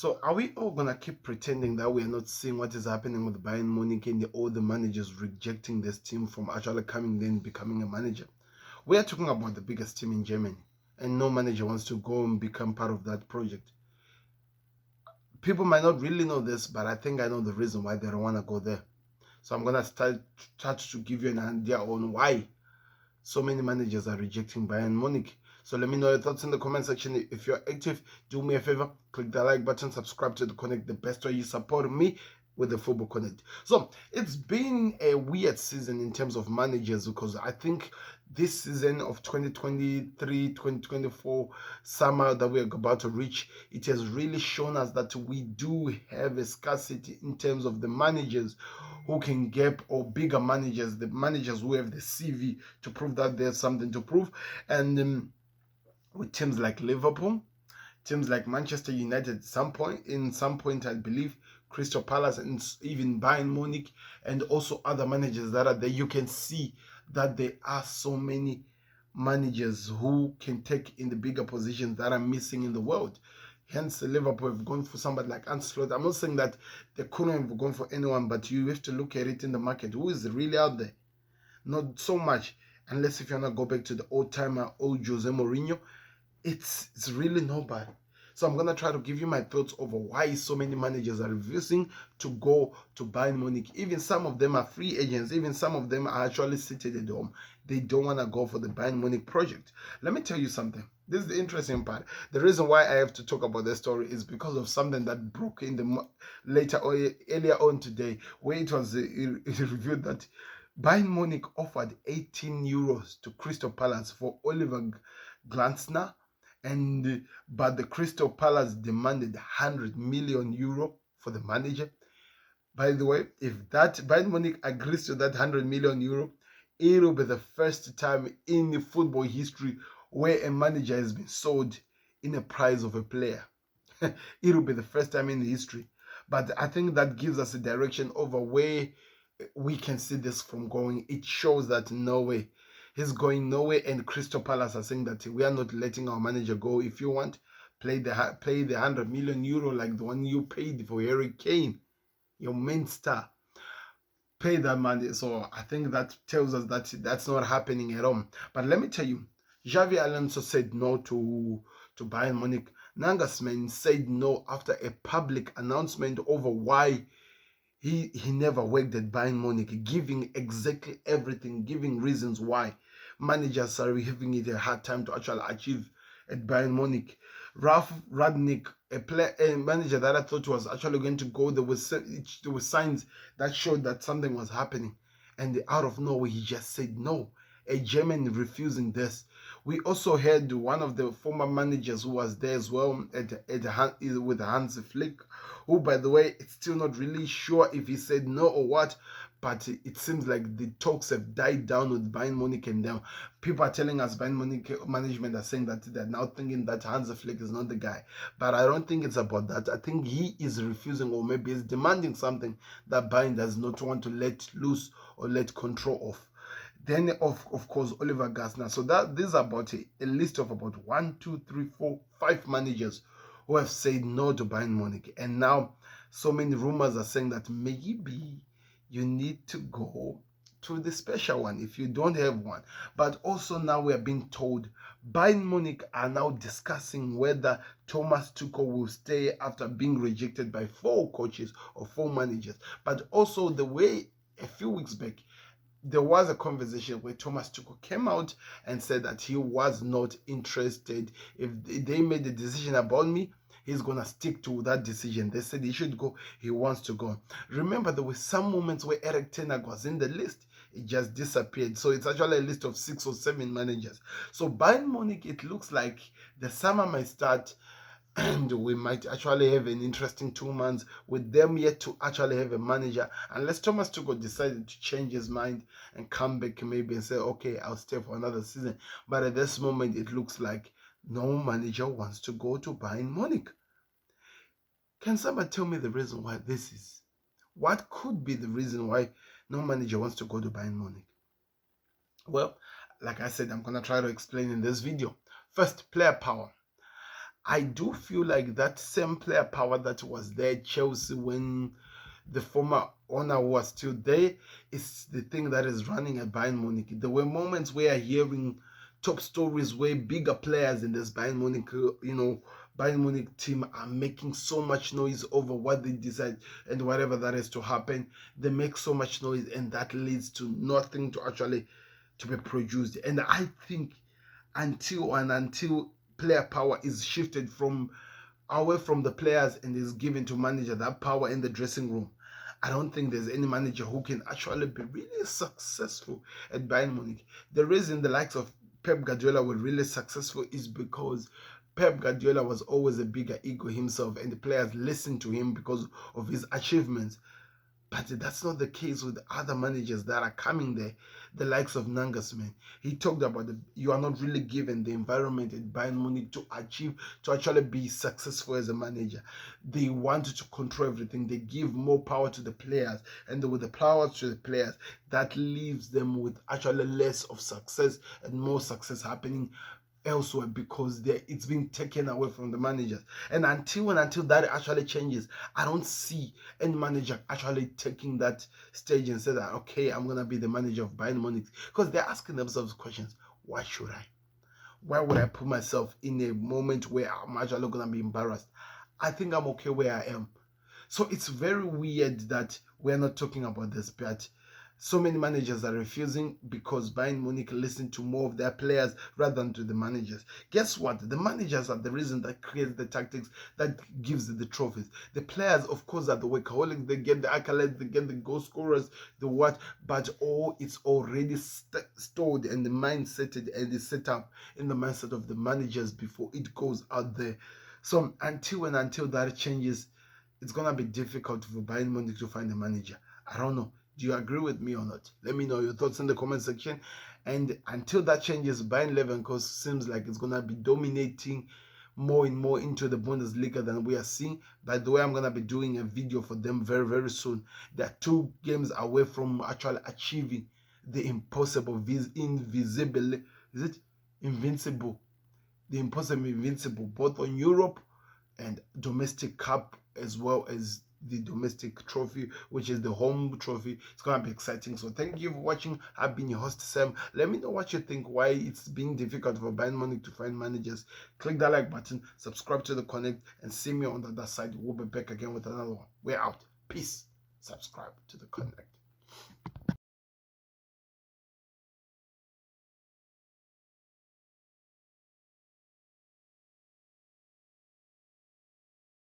So are we all gonna keep pretending that we are not seeing what is happening with Bayern Munich and all the managers rejecting this team from actually coming then becoming a manager? We are talking about the biggest team in Germany, and no manager wants to go and become part of that project. People might not really know this, but I think I know the reason why they don't want to go there. So I'm gonna start to give you an idea on why so many managers are rejecting Bayern Munich. So let me know your thoughts in the comment section. If you're active, do me a favor, click the like button, subscribe to the Connect. The best way you support me with the Football Connect. So it's been a weird season in terms of managers, because I think this season of 2023-2024 summer that we're about to reach, it has really shown us that we do have a scarcity in terms of the managers who can gap, or bigger managers, the managers who have the CV to prove that there's something to prove. And with teams like Liverpool, teams like Manchester United, in some point I believe, Crystal Palace, and even Bayern Munich, and also other managers that are there, you can see that there are so many managers who can take in the bigger positions that are missing in the world. Hence, Liverpool have gone for somebody like Ancelotti. I'm not saying that they couldn't have gone for anyone, but you have to look at it in the market. Who is really out there? Not so much, unless if you want to go back to the old-timer, old Jose Mourinho. It's really nobody. So I'm going to try to give you my thoughts over why so many managers are refusing to go to Bayern Munich. Even some of them are free agents. Even some of them are actually seated at home. They don't want to go for the Bayern Munich project. Let me tell you something. This is the interesting part. The reason why I have to talk about this story is because of something that broke in the earlier on today, where it was revealed that Bayern Munich offered 18 euros to Crystal Palace for Oliver Glasner, but the Crystal Palace demanded 100 million euro for the manager. By the way, if that Bayern Munich agrees to that 100 million euro, it will be the first time in the football history where a manager has been sold in a price of a player. It will be the first time in the history. But I think that gives us a direction over where we can see this from going. It shows that no way. He's going nowhere, and Crystal Palace are saying that we are not letting our manager go. If you want, play the 100 million euro like the one you paid for Harry Kane, your main star. Pay that money. So I think that tells us that that's not happening at all. But let me tell you, Xavi Alonso said no to Bayern Munich. Nagelsmann said no after a public announcement over why he never worked at Bayern Munich, giving exactly everything, giving reasons why managers are having it a hard time to actually achieve at Bayern Munich. Ralf Rangnick, a manager that I thought was actually going to go, there were signs that showed that something was happening, and out of nowhere he just said no. A German refusing this. We also had one of the former managers who was there as well with Hans Flick, who, by the way, it's still not really sure if he said no or what, but it seems like the talks have died down with Bayern Munich, and them. People are telling us Bayern Munich management are saying that they're now thinking that Hans Flick is not the guy. But I don't think it's about that. I think he is refusing, or maybe he's demanding something that Bayern does not want to let loose or let control of. Then, of course, Oliver Glasner. So this is about a list of about 1, 2, 3, 4, 5 managers who have said no to Bayern Munich. And now so many rumors are saying that maybe you need to go to the special one if you don't have one. But also now we are being told Bayern Munich are now discussing whether Thomas Tuchel will stay after being rejected by 4 coaches or 4 managers. But also the way a few weeks back, there was a conversation where Thomas Tuchel came out and said that he was not interested. If they made a decision about me, he's going to stick to that decision. They said he should go. He wants to go. Remember, there were some moments where Eric Ten Hag was in the list. It just disappeared. So it's actually a list of 6 or 7 managers. So Bayern Munich, it looks like the summer might start, and we might actually have an interesting 2 months with them yet to actually have a manager, unless Thomas Tuchel decided to change his mind and come back maybe and say, okay, I'll stay for another season. But at this moment, it looks like no manager wants to go to Bayern Munich. Can somebody tell me the reason why this is? What could be the reason why no manager wants to go to Bayern Munich? Well, like I said, I'm going to try to explain in this video. First, player power. I do feel like that same player power that was there at Chelsea when the former owner was still there is the thing that is running at Bayern Munich. There were moments where hearing top stories where bigger players in this Bayern Munich, Bayern Munich team are making so much noise over what they decide and whatever that is to happen. They make so much noise, and that leads to nothing to actually to be produced. And I think until player power is shifted from away from the players and is given to manager, that power in the dressing room, I don't think there's any manager who can actually be really successful at Bayern Munich. The reason the likes of Pep Guardiola were really successful is because Pep Guardiola was always a bigger ego himself, and the players listened to him because of his achievements. But that's not the case with other managers that are coming there, the likes of Nagelsmann. He talked about you are not really given the environment at Bayern Munich to actually be successful as a manager. They want to control everything. They give more power to the players, and with the power to the players, that leaves them with actually less of success and more success happening elsewhere because it's been taken away from the managers. And until that actually changes, I don't see any manager actually taking that stage and say that, okay, I'm gonna be the manager of Bayern Munich, because they're asking themselves questions. Why should I? Why would I put myself in a moment where I'm actually gonna be embarrassed? I think I'm okay where I am. So it's very weird that we're not talking about this, but so many managers are refusing because Bayern Munich listen to more of their players rather than to the managers. Guess what? The managers are the reason that creates the tactics that gives the trophies. The players, of course, are the workaholics. They get the accolades, they get the goal scorers, the what, but it's already stored and the mindset and is set up in the mindset of the managers before it goes out there. So until that changes, it's gonna be difficult for Bayern Munich to find a manager. I don't know. Do you agree with me or not? Let me know your thoughts in the comment section. And until that changes, Bayern Leverkusen seems like it's gonna be dominating more and more into the Bundesliga than we are seeing. By the way, I'm gonna be doing a video for them very, very soon. They're 2 games away from actually achieving the impossible, invisible. Is it invincible? The impossible, invincible, both on Europe and domestic cup, as well as the domestic trophy, which is the home trophy. It's gonna be exciting. So thank you for watching. I've been your host, Sam. Let me know what you think, why it's being difficult for Bayern Munich to find managers. Click that like button, subscribe to the Connect, and see me on the other side. We'll be back again with another one. We're out. Peace. Subscribe to the Connect.